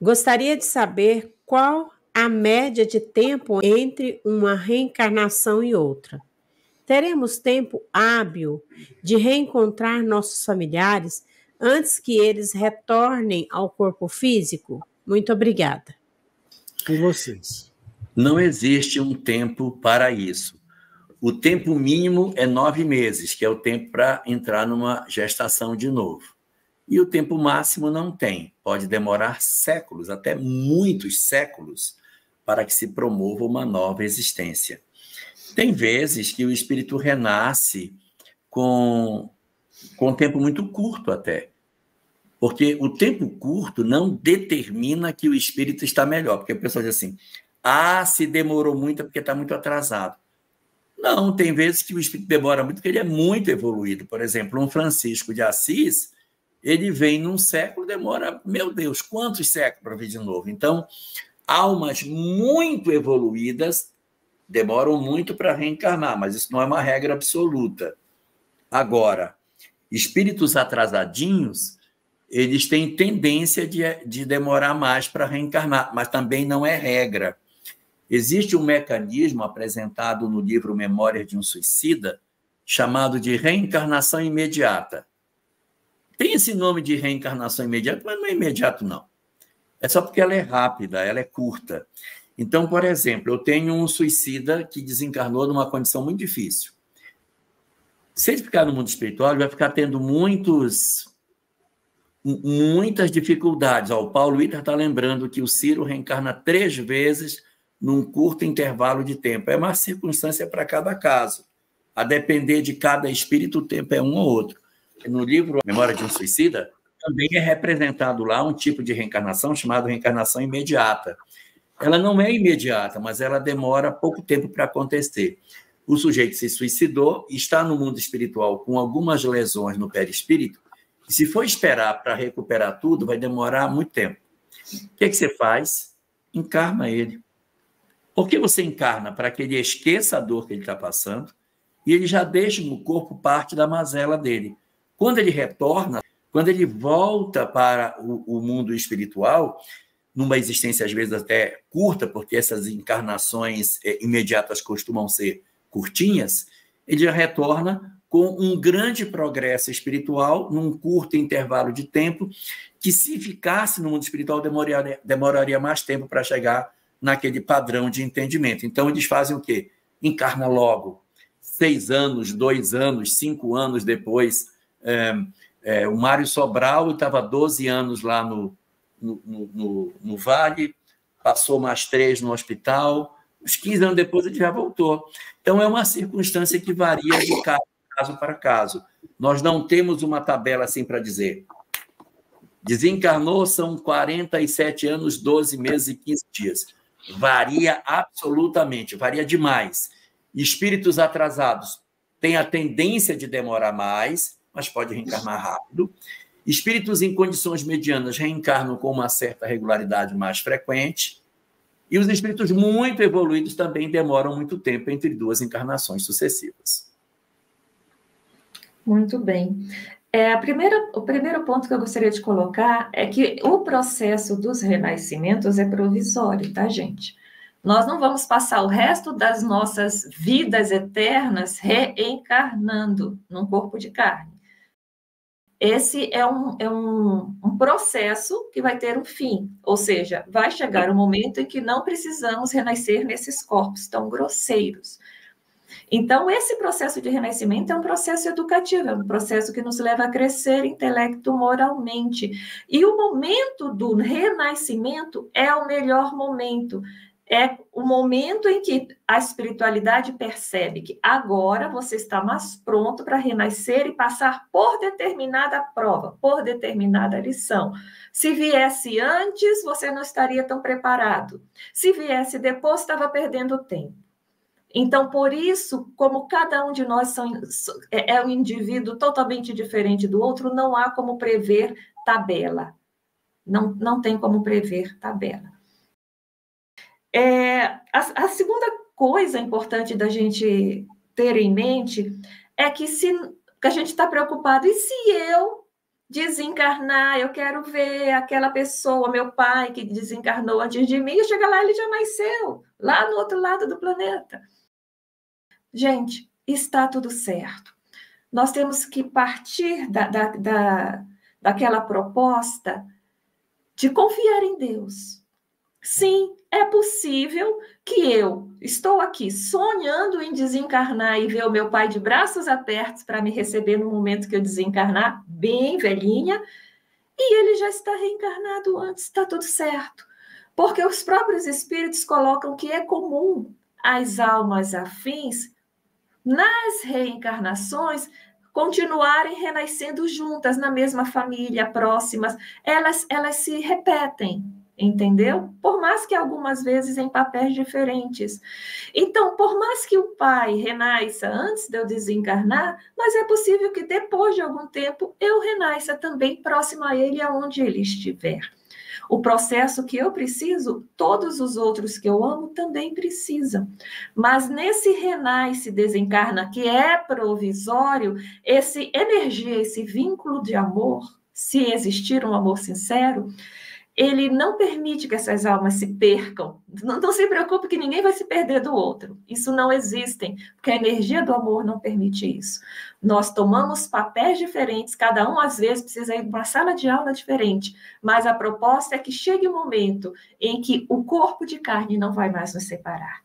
Gostaria de saber qual a média de tempo entre uma reencarnação e outra. Teremos tempo hábil de reencontrar nossos familiares antes que eles retornem ao corpo físico? Muito obrigada. Com vocês. Não existe um tempo para isso. O tempo mínimo é 9 meses, que é o tempo para entrar numa gestação de novo. E o tempo máximo não tem. Pode demorar séculos, até muitos séculos, para que se promova uma nova existência. Tem vezes que o espírito renasce com um tempo muito curto até. Porque o tempo curto não determina que o espírito está melhor. Porque a pessoa diz assim, se demorou muito é porque está muito atrasado. Não, tem vezes que o espírito demora muito porque ele é muito evoluído. Por exemplo, um Francisco de Assis, ele vem num século, demora, meu Deus, quantos séculos para vir de novo? Então, almas muito evoluídas demoram muito para reencarnar, mas isso não é uma regra absoluta. Agora, espíritos atrasadinhos, eles têm tendência de demorar mais para reencarnar, mas também não é regra. Existe um mecanismo apresentado no livro Memórias de um Suicida, chamado de reencarnação imediata. Tem esse nome de reencarnação imediata, mas não é imediato, não. É só porque ela é rápida, ela é curta. Então, por exemplo, eu tenho um suicida que desencarnou numa condição muito difícil. Se ele ficar no mundo espiritual, ele vai ficar tendo muitas dificuldades. O Paulo Iter está lembrando que o Ciro reencarna 3 vezes num curto intervalo de tempo. É uma circunstância para cada caso. A depender de cada espírito, o tempo é um ou outro. No livro Memória de um Suicida, também é representado lá um tipo de reencarnação chamado reencarnação imediata. Ela não é imediata, mas ela demora pouco tempo para acontecer. O sujeito se suicidou, está no mundo espiritual com algumas lesões no perispírito, e se for esperar para recuperar tudo, vai demorar muito tempo. O que você faz? Encarna ele. Por que você encarna? Para que ele esqueça a dor que ele está passando e ele já deixa no corpo parte da mazela dele. Quando ele retorna, quando ele volta para o mundo espiritual, numa existência às vezes até curta, porque essas encarnações imediatas costumam ser curtinhas, ele já retorna com um grande progresso espiritual num curto intervalo de tempo, que se ficasse no mundo espiritual demoraria mais tempo para chegar naquele padrão de entendimento. Então, eles fazem o quê? Encarna logo. 6 anos, 2 anos, 5 anos depois. O Mário Sobral estava 12 anos lá no Vale, passou mais 3 no hospital, uns 15 anos depois ele já voltou. Então, é uma circunstância que varia de caso para caso. Nós não temos uma tabela assim para dizer. Desencarnou, são 47 anos, 12 meses e 15 dias. Varia absolutamente, varia demais. Espíritos atrasados têm a tendência de demorar mais, mas pode reencarnar rápido. Espíritos em condições medianas reencarnam com uma certa regularidade mais frequente. E os espíritos muito evoluídos também demoram muito tempo entre 2 encarnações sucessivas. Muito bem. O primeiro ponto que eu gostaria de colocar é que o processo dos renascimentos é provisório, tá, gente? Nós não vamos passar o resto das nossas vidas eternas reencarnando num corpo de carne. Esse é um processo que vai ter um fim, ou seja, vai chegar um momento em que não precisamos renascer nesses corpos tão grosseiros. Então, esse processo de renascimento é um processo educativo, é um processo que nos leva a crescer intelecto-moralmente. E o momento do renascimento é o melhor momento. É o momento em que a espiritualidade percebe que agora você está mais pronto para renascer e passar por determinada prova, por determinada lição. Se viesse antes, você não estaria tão preparado. Se viesse depois, estava perdendo tempo. Então, por isso, como cada um de nós é um indivíduo totalmente diferente do outro, não há como prever tabela. Não tem como prever tabela. A segunda coisa importante da gente ter em mente é que a gente está preocupado, e se eu desencarnar, eu quero ver aquela pessoa, meu pai que desencarnou antes de mim, chega lá, ele já nasceu, lá no outro lado do planeta. Gente, está tudo certo. Nós temos que partir daquela proposta de confiar em Deus. Sim, é possível que eu estou aqui sonhando em desencarnar e ver o meu pai de braços abertos para me receber no momento que eu desencarnar, bem velhinha, e ele já está reencarnado antes, está tudo certo. Porque os próprios espíritos colocam que é comum as almas afins, nas reencarnações, continuarem renascendo juntas, na mesma família, próximas, elas se repetem, entendeu? Por mais que algumas vezes em papéis diferentes. Então, por mais que o pai renasça antes de eu desencarnar, mas é possível que depois de algum tempo eu renasça também próximo a ele, aonde ele estiver. O processo que eu preciso, todos os outros que eu amo também precisam. Mas nesse renasce, desencarna, que é provisório, esse energia, esse vínculo de amor, se existir um amor sincero, ele não permite que essas almas se percam. Não se preocupe que ninguém vai se perder do outro. Isso não existe, porque a energia do amor não permite isso. Nós tomamos papéis diferentes, cada um às vezes precisa ir para uma sala de aula diferente, mas a proposta é que chegue um momento em que o corpo de carne não vai mais nos separar.